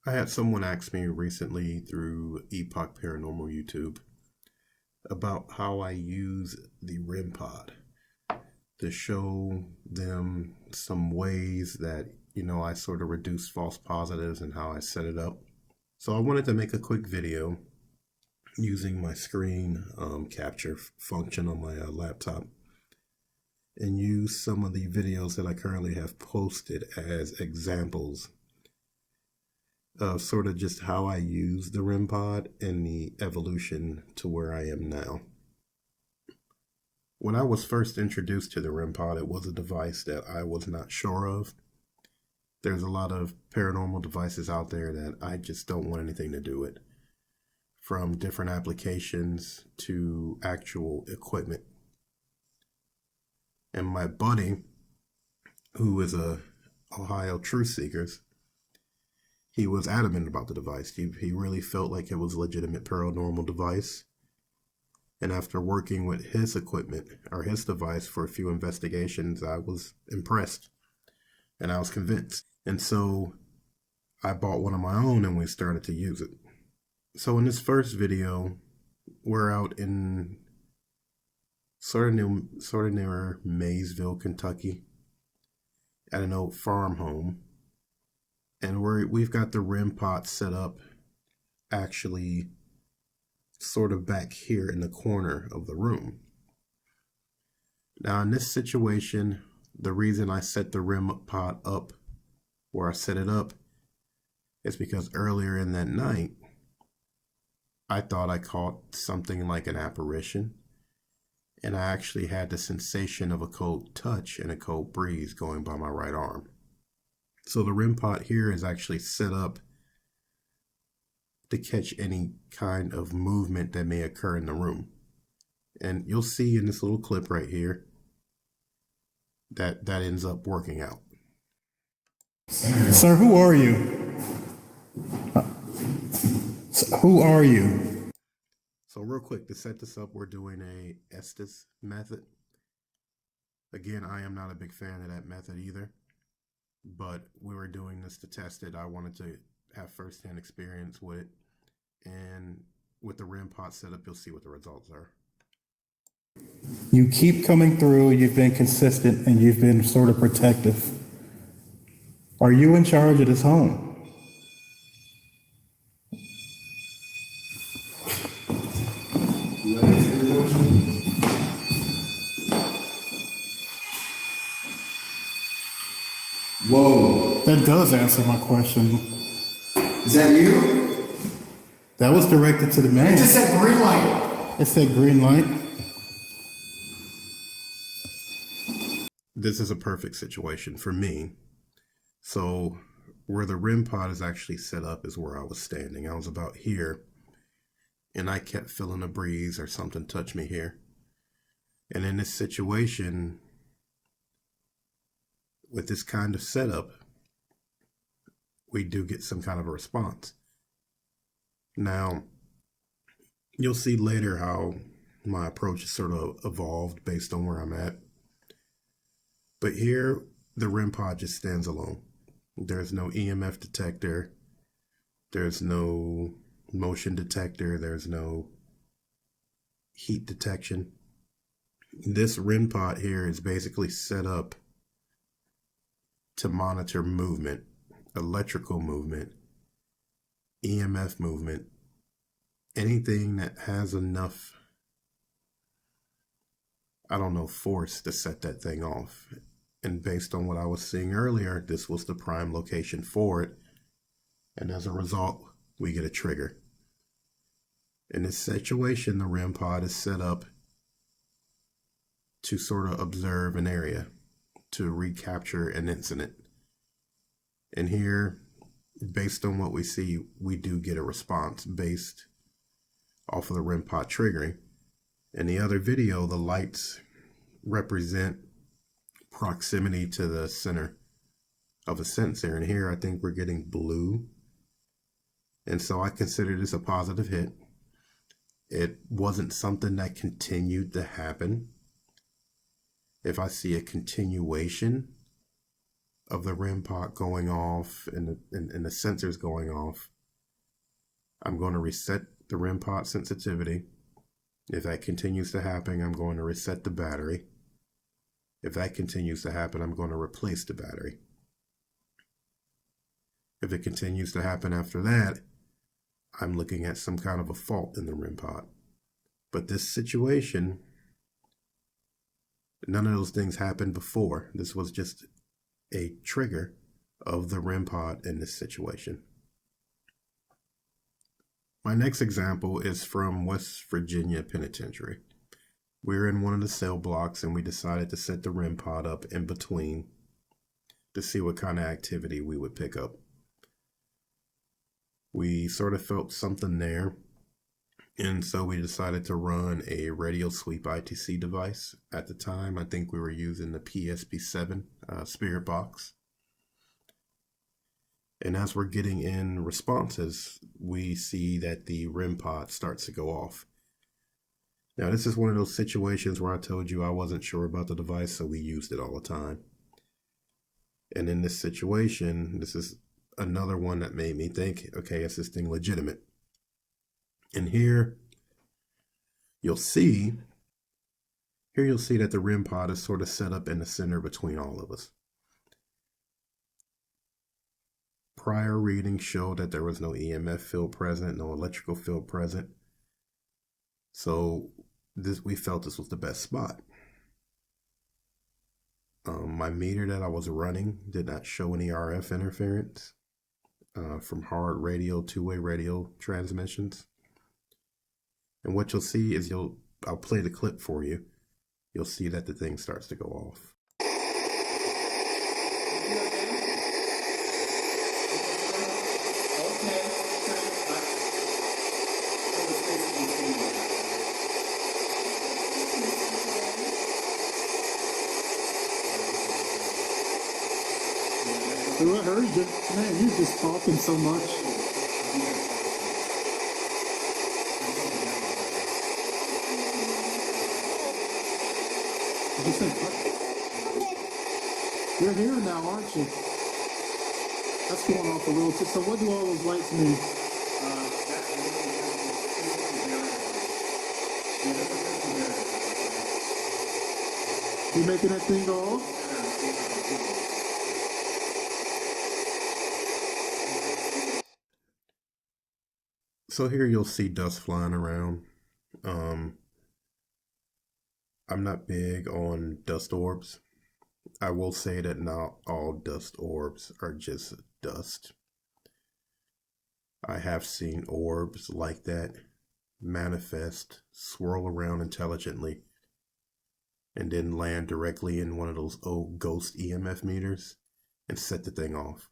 I had someone ask me recently through Epoch Paranormal YouTube about how I use the Rempod to show them some ways that, I sort of reduce false positives and how I set it up. So I wanted to make a quick video using my screen capture function on my laptop and use some of the videos that I currently have posted as examples of sort of just how I use the Rempod and the evolution to where I am now. When I was first introduced to the Rempod, it was a device that I was not sure of. There's a lot of paranormal devices out there that I just don't want anything to do with, from different applications to actual equipment. And my buddy, who is a Ohio Truth Seekers, he was adamant about the device. He really felt like it was a legitimate paranormal device. And after working with his equipment or his device for a few investigations, I was impressed and I was convinced. And so I bought one of my own and we started to use it. So in this first video, we're out in sort of near Maysville, Kentucky, at an old farm home. And we've got the Rempod set up actually sort of back here in the corner of the room. Now in this situation, the reason I set the Rempod up where I set it up is because earlier in that night, I thought I caught something like an apparition, and I actually had the sensation of a cold touch and a cold breeze going by my right arm. So the Rempod here is actually set up to catch any kind of movement that may occur in the room. And you'll see in this little clip right here that ends up working out. Sir, who are you? Who are you? So real quick, to set this up, we're doing a Estes method. Again, I am not a big fan of that method either, but we were doing this to test it. I wanted to have firsthand experience with it, and with the Rempod setup, you'll see what the results are. You keep coming through, you've been consistent, and you've been sort of protective. Are you in charge of this home? Whoa. That does answer my question. Is that you? That was directed to the man. It just said green light. It said green light. This is a perfect situation for me. So where the Rempod is actually set up is where I was standing. I was about here, and I kept feeling a breeze or something touch me here. And in this situation, with this kind of setup, we do get some kind of a response. Now, you'll see later how my approach is sort of evolved based on where I'm at. But here, the Rempod just stands alone. There's no EMF detector. There's no motion detector. There's no heat detection. This Rempod here is basically set up to monitor movement, electrical movement, EMF movement, anything that has enough, force to set that thing off. And based on what I was seeing earlier, this was the prime location for it. And as a result, we get a trigger. In this situation, the Rempod is set up to sort of observe an area, to recapture an incident. And here, based on what we see, we do get a response based off of the Rempod triggering. In the other video, the lights represent proximity to the center of a sensor. And here I think we're getting blue. And so I consider this a positive hit. It wasn't something that continued to happen. If I see a continuation, of the REM pod going off and the sensors going off, I'm going to reset the REM pod sensitivity. If that continues to happen, I'm going to reset the battery. If that continues to happen, I'm going to replace the battery. If it continues to happen after that, I'm looking at some kind of a fault in the REM pod. But this situation, none of those things happened before. This was just a trigger of the REM pod in this situation. My next example is from West Virginia Penitentiary. We were in one of the cell blocks and we decided to set the REM pod up in between to see what kind of activity we would pick up. We sort of felt something there, and so we decided to run a radio sweep ITC device. At the time, I think we were using the PSP7 Spirit Box. And as we're getting in responses, we see that the REM pod starts to go off. Now, this is one of those situations where I told you I wasn't sure about the device, so we used it all the time. And in this situation, this is another one that made me think, okay, is this thing legitimate? And here you'll see that the REM pod is sort of set up in the center between all of us. Prior readings showed that there was no EMF field present, no electrical field present. So we felt this was the best spot. My meter that I was running did not show any RF interference from hard radio, two-way radio transmissions. And what you'll see is I'll play the clip for you. You'll see that the thing starts to go off. I heard you. Man, you're just talking so much. You're here now, aren't you? That's going off a little too. So what do all those lights mean? You making that thing go off? So here you'll see dust flying around. I'm not big on dust orbs. I will say that not all dust orbs are just dust. I have seen orbs like that manifest, swirl around intelligently, and then land directly in one of those old ghost EMF meters and set the thing off.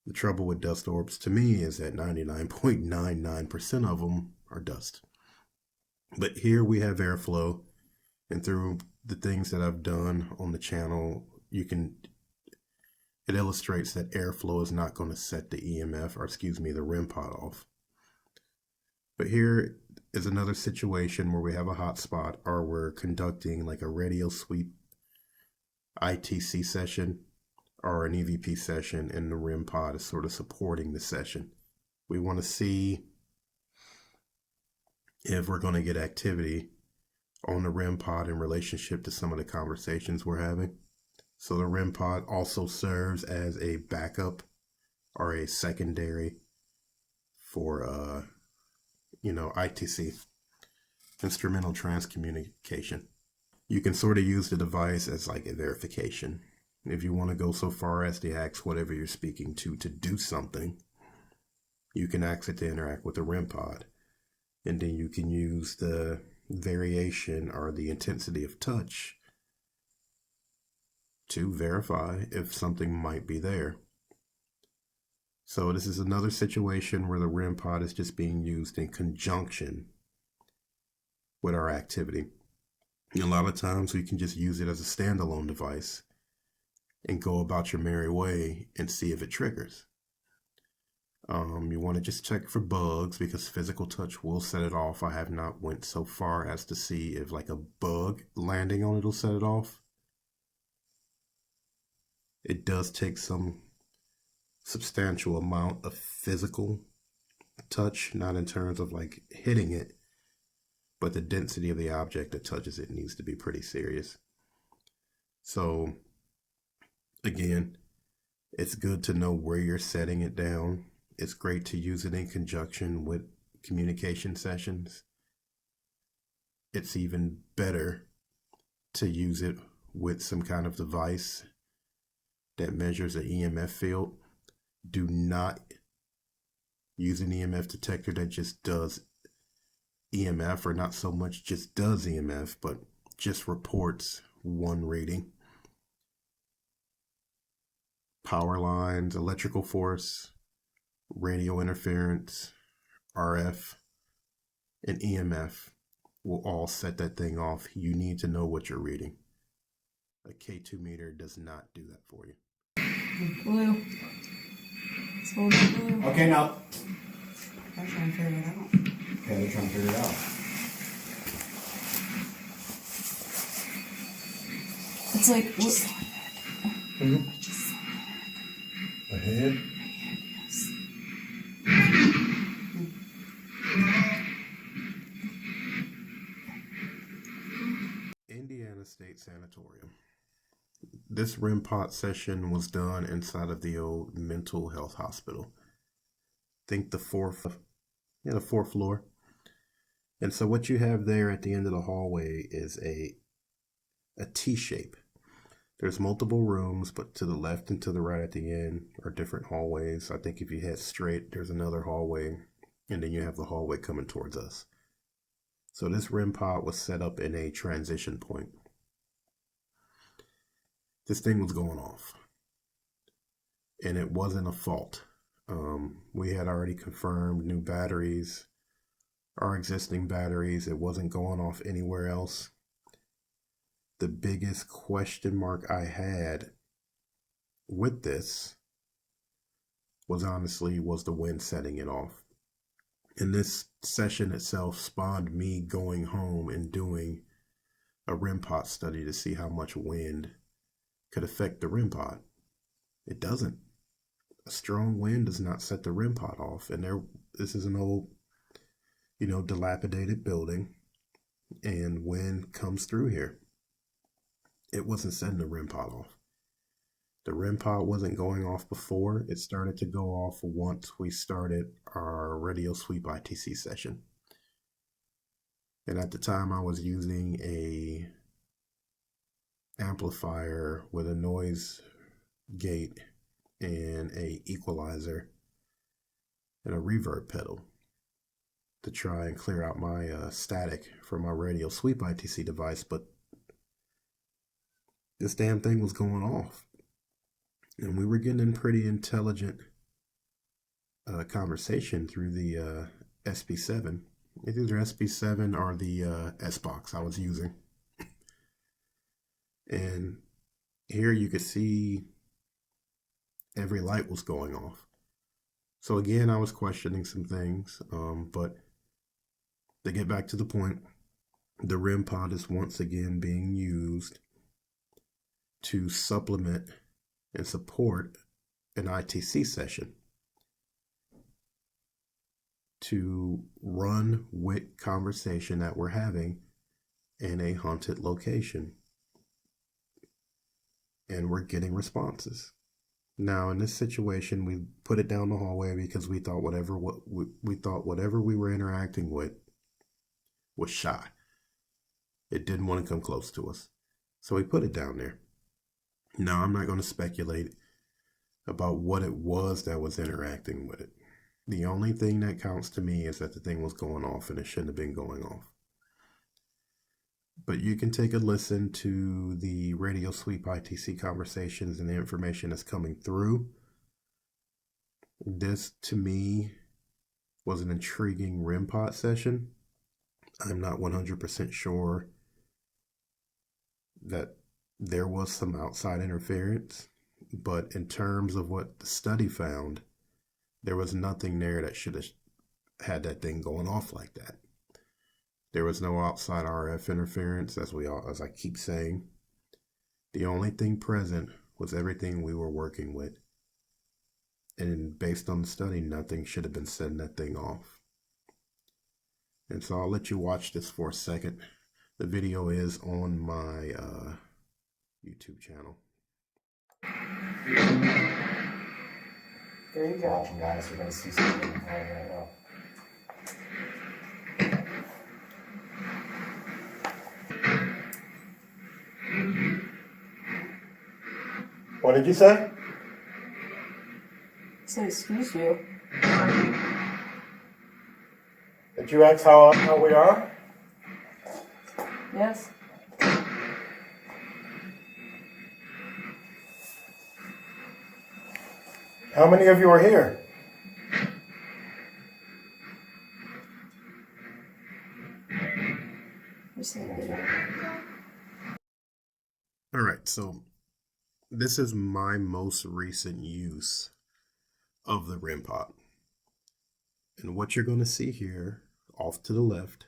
The trouble with dust orbs to me is that 99.99% of them are dust. But here we have airflow, and through the things that I've done on the channel, it illustrates that airflow is not going to set the the REM pod off. But here is another situation where we have a hotspot, or we're conducting like a radio sweep ITC session or an EVP session, and the REM pod is sort of supporting the session. We want to see if we're going to get activity on the REM pod in relationship to some of the conversations we're having. So the REM pod also serves as a backup or a secondary for, ITC, instrumental transcommunication. You can sort of use the device as like a verification. If you want to go so far as to ask whatever you're speaking to do something, you can ask it to interact with the REM pod. And then you can use the variation or the intensity of touch to verify if something might be there. So this is another situation where the REM pod is just being used in conjunction with our activity. And a lot of times we can just use it as a standalone device and go about your merry way and see if it triggers. You want to just check for bugs because physical touch will set it off. I have not went so far as to see if like a bug landing on it will set it off. It does take some substantial amount of physical touch, not in terms of like hitting it, but the density of the object that touches it needs to be pretty serious. So, again, it's good to know where you're setting it down. It's great to use it in conjunction with communication sessions. It's even better to use it with some kind of device that measures an EMF field. Do not use an EMF detector that just does EMF, or not so much just does EMF, but just reports one reading. Power lines, electrical force, radio interference, RF, and EMF will all set that thing off. You need to know what you're reading. A K2 meter does not do that for you. Blue. It's holding blue. Okay, now. I'm trying to figure it out. Okay, they're trying to figure it out. It's like, what? A head? Yes. Indiana State Sanatorium. This Rempod session was done inside of the old mental health hospital. Think the fourth floor. And so what you have there at the end of the hallway is a T shape. There's multiple rooms, but to the left and to the right at the end are different hallways. I think if you head straight, there's another hallway, and then you have the hallway coming towards us. So this Rempod was set up in a transition point. This thing was going off, and it wasn't a fault. We had already confirmed new batteries, our existing batteries. It wasn't going off anywhere else. The biggest question mark I had with this was the wind setting it off. And this session itself spawned me going home and doing a Rempod study to see how much wind could affect the Rempod. It doesn't. A strong wind does not set the Rempod off. And this is an old, dilapidated building, and wind comes through here. It wasn't setting the Rempod off. The Rempod wasn't going off before. It started to go off once we started our radio sweep ITC session. And at the time I was using a amplifier with a noise gate and a equalizer and a reverb pedal to try and clear out my static from my radio sweep ITC device, but this damn thing was going off. And we were getting in pretty intelligent conversation through the SB7. It's either SB7 or the S-Box I was using. And here you could see every light was going off. So again, I was questioning some things, but to get back to the point, the Rempod is once again being used to supplement and support an ITC session, to run with conversation that we're having in a haunted location. And we're getting responses. Now, in this situation, we put it down the hallway because we thought whatever we were interacting with was shy. It didn't want to come close to us. So we put it down there. Now, I'm not going to speculate about what it was that was interacting with it. The only thing that counts to me is that the thing was going off and it shouldn't have been going off. But you can take a listen to the radio sweep ITC conversations and the information that's coming through. This, to me, was an intriguing Rempod session. I'm not 100% sure that there was some outside interference, but in terms of what the study found, there was nothing there that should have had that thing going off like that. There was no outside RF interference, as I keep saying. The only thing present was everything we were working with. And based on the study, nothing should have been setting that thing off. And so I'll let you watch this for a second. The video is on my YouTube channel. There you go. Watching, guys, you're going to see something right now. What did you say? So excuse you. Did you ask how we are? Yes. How many of you are here? All right, so this is my most recent use of the Rempod. And what you're going to see here, off to the left,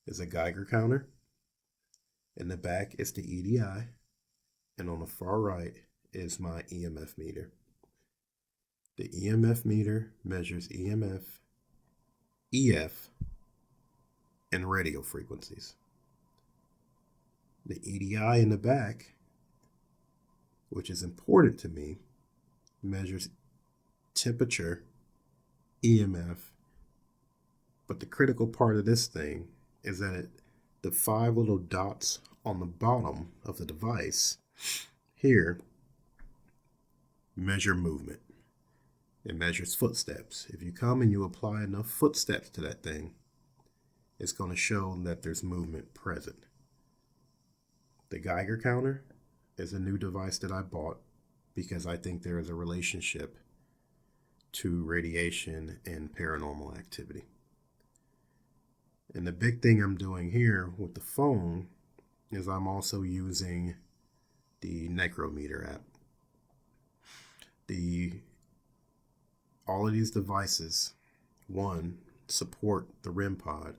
is a Geiger counter. In the back is the EDI. And on the far right is my EMF meter. The EMF meter measures EMF, EF, and radio frequencies. The EDI in the back, which is important to me, measures temperature, EMF, but the critical part of this thing is that the 5 little dots on the bottom of the device here measure movement. It measures footsteps. If you come and you apply enough footsteps to that thing, it's going to show that there's movement present. The Geiger counter is a new device that I bought because I think there is a relationship to radiation and paranormal activity. And the big thing I'm doing here with the phone is I'm also using the Necrometer app. All of these devices, one, support the Rempod,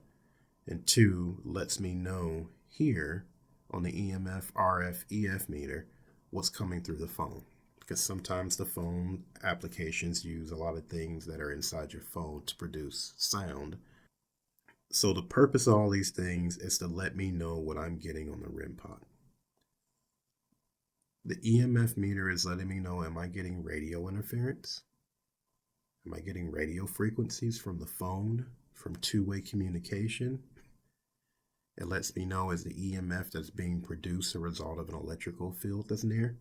and two, lets me know here on the EMF, RF, EF meter what's coming through the phone. Because sometimes the phone applications use a lot of things that are inside your phone to produce sound. So the purpose of all these things is to let me know what I'm getting on the Rempod. The EMF meter is letting me know, am I getting radio interference? Am I getting radio frequencies from the phone, from two-way communication? It lets me know, is the EMF that's being produced a result of an electrical field that's near?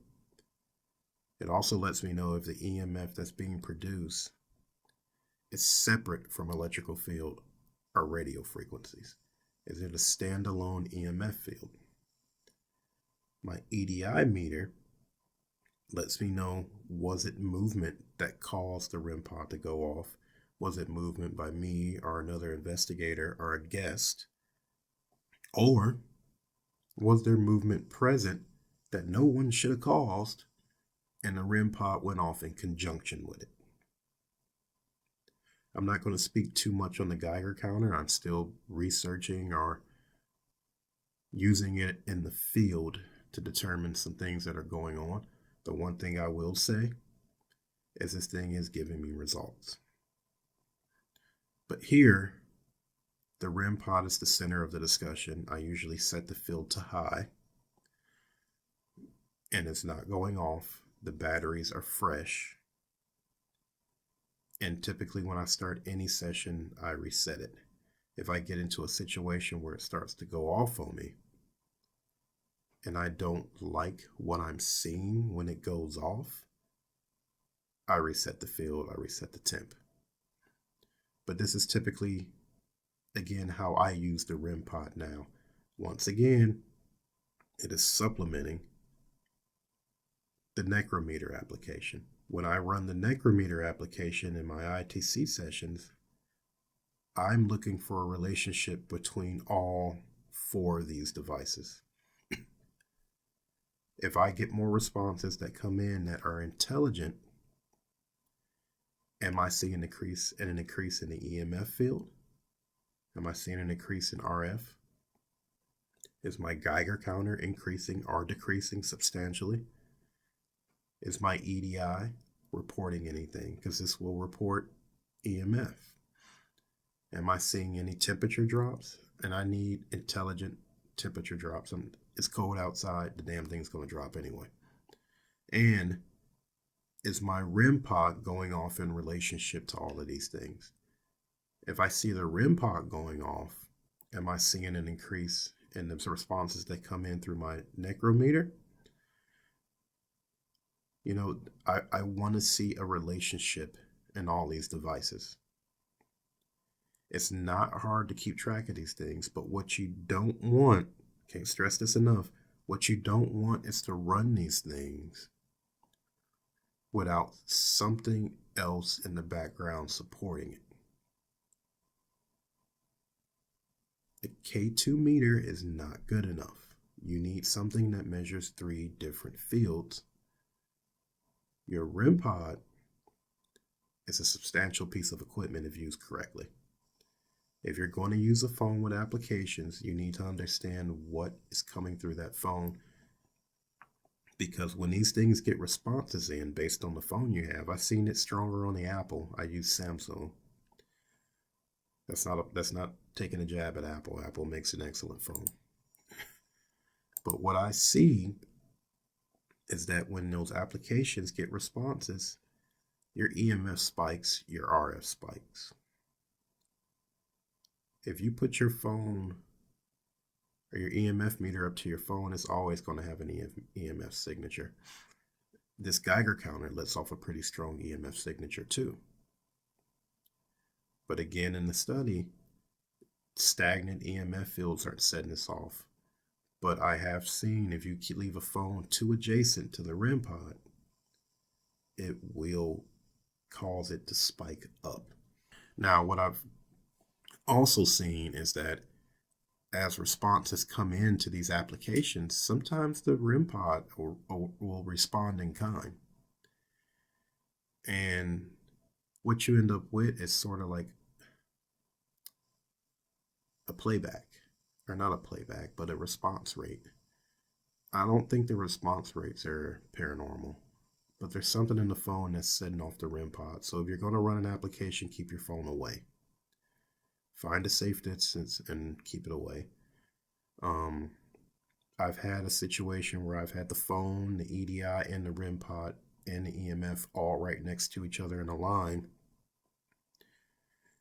It also lets me know if the EMF that's being produced is separate from electrical field or radio frequencies. Is it a standalone EMF field? My EDI meter lets me know, was it movement that caused the Rempod to go off? Was it movement by me or another investigator or a guest? Or was there movement present that no one should have caused and the Rempod went off in conjunction with it? I'm not going to speak too much on the Geiger counter. I'm still researching or using it in the field to determine some things that are going on. The one thing I will say is this thing is giving me results. But here, the Rempod is the center of the discussion. I usually set the field to high, and it's not going off. The batteries are fresh. And typically when I start any session, I reset it. If I get into a situation where it starts to go off on me, and I don't like what I'm seeing when it goes off, I reset the field, I reset the temp. But this is typically, again, how I use the Rempod now. Once again, it is supplementing the Necrometer application. When I run the Necrometer application in my ITC sessions, I'm looking for a relationship between all 4 of these devices. If I get more responses that come in that are intelligent, am I seeing an increase in the EMF field? Am I seeing an increase in RF? Is my Geiger counter increasing or decreasing substantially? Is my EDI reporting anything? Because this will report EMF. Am I seeing any temperature drops? And I need intelligent temperature drops. It's cold outside. The damn thing's going to drop anyway. And is my Rempod going off in relationship to all of these things? If I see the Rempod going off, am I seeing an increase in the responses that come in through my necrometer? You know, I want to see a relationship in all these devices. It's not hard to keep track of these things, but what you don't want, can't stress this enough, what you don't want is to run these things without something else in the background supporting it. The K2 meter is not good enough. You need something that measures 3 different fields. Your Rempod is a substantial piece of equipment if used correctly. If you're going to use a phone with applications, you need to understand what is coming through that phone. Because when these things get responses in based on the phone you have, I've seen it stronger on the Apple. I use Samsung. That's not taking a jab at Apple. Apple makes an excellent phone. But what I see is that when those applications get responses, your EMF spikes, your RF spikes. If you put your phone or your EMF meter up to your phone, it's always going to have an EMF signature. This Geiger counter lets off a pretty strong EMF signature too. But again, in the study, stagnant EMF fields aren't setting this off. But I have seen if you leave a phone too adjacent to the Rempod, it will cause it to spike up. Now, what I've also seen is that as responses come into these applications, sometimes the Rempod will respond in kind. And what you end up with is sort of like a playback, or not a playback, but a response rate. I don't think the response rates are paranormal, but there's something in the phone that's setting off the Rempod. So if you're going to run an application, keep your phone away. Find a safe distance and keep it away. I've had a situation where I've had the phone, the EDI, and the Rempod and the EMF all right next to each other in a line.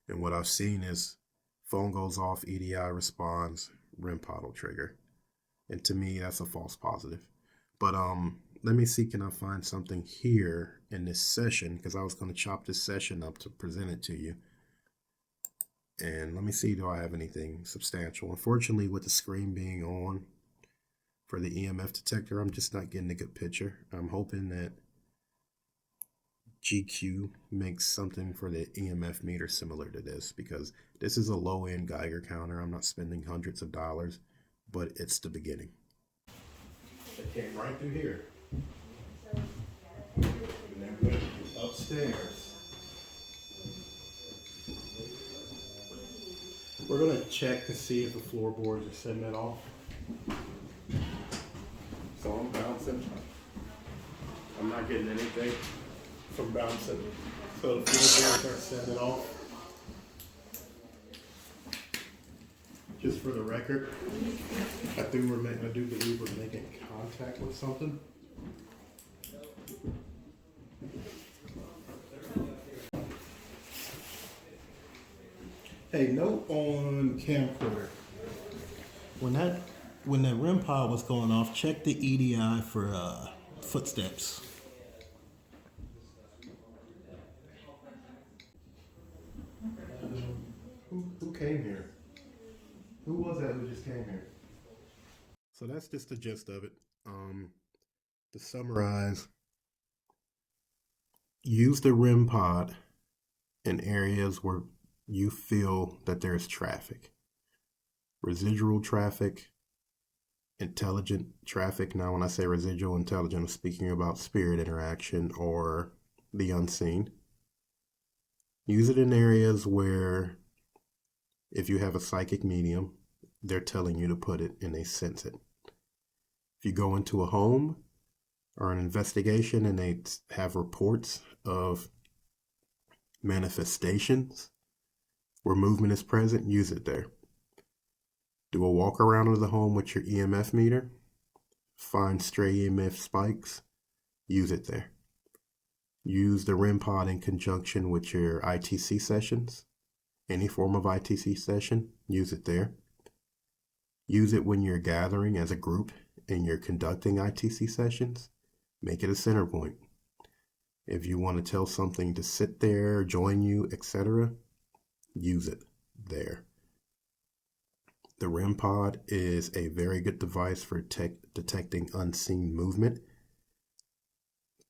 And what I've seen is phone goes off, EDI responds, Rempod will trigger. And to me, that's a false positive. But let me see, can I find something here in this session? Because I was going to chop this session up to present it to you. And let me see, do I have anything substantial? Unfortunately, with the screen being on for the EMF detector, I'm just not getting a good picture. I'm hoping that GQ makes something for the EMF meter similar to this, because this is a low-end Geiger counter. I'm not spending hundreds of dollars, but it's the beginning. It came right through here. And then went upstairs. We're going to check to see if the floorboards are setting it off. So I'm bouncing. I'm not getting anything from bouncing. So the floorboards aren't setting it off. Just for the record, I do believe we're making contact with something. Hey, note on camcorder. When the Rempod was going off, check the EDI for footsteps. Who came here? Who was that who just came here? So that's just the gist of it. To summarize, use the Rempod in areas where you feel that there's traffic. Residual traffic, intelligent traffic. Now, when I say residual intelligent, I'm speaking about spirit interaction or the unseen. Use it in areas where if you have a psychic medium, they're telling you to put it and they sense it. If you go into a home, are an investigation and they have reports of manifestations where movement is present, use it there. Do a walk around of the home with your EMF meter. Find stray EMF spikes, use it there. Use the Rempod in conjunction with your ITC sessions. Any form of ITC session, use it there. Use it when you're gathering as a group and you're conducting ITC sessions. Make it a center point. If you want to tell something to sit there, join you, etc., use it there. The Rempod is a very good device for detecting unseen movement,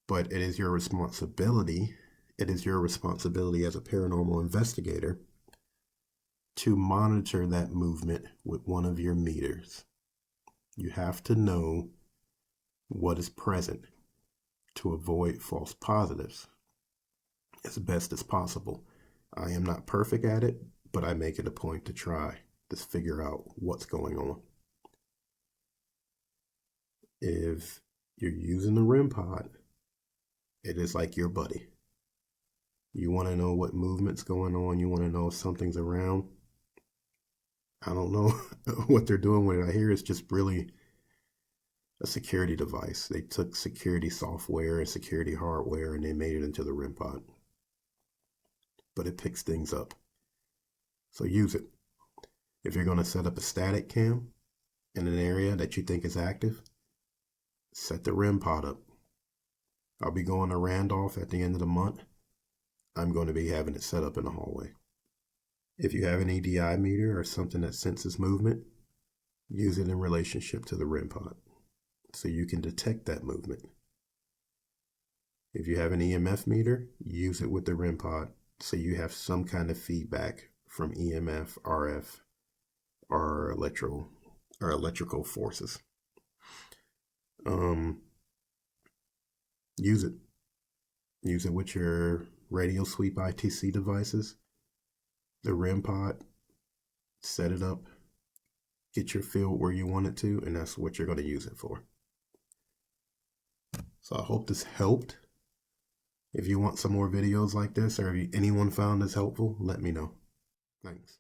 but it is your responsibility. It is your responsibility as a paranormal investigator to monitor that movement with one of your meters. You have to know what is present to avoid false positives as best as possible. I am not perfect at it, but I make it a point to try to figure out what's going on. If you're using the Rempod, it is like your buddy. You want to know what movement's going on. You want to know if something's around. I don't know what they're doing with it. I hear it's just really a security device. They took security software and security hardware and they made it into the Rempod. But it picks things up. So use it. If you're going to set up a static cam in an area that you think is active, set the Rempod up. I'll be going to Randolph at the end of the month. I'm going to be having it set up in the hallway. If you have an EDI meter or something that senses movement, use it in relationship to the Rempod so you can detect that movement. If you have an EMF meter, use it with the Rempod so you have some kind of feedback from EMF, RF, or electrical forces. Use it. Use it with your radio sweep ITC devices. The Rempod, set it up, get your field where you want it to, and that's what you're going to use it for. So I hope this helped. If you want some more videos like this, or if anyone found this helpful, let me know. Thanks.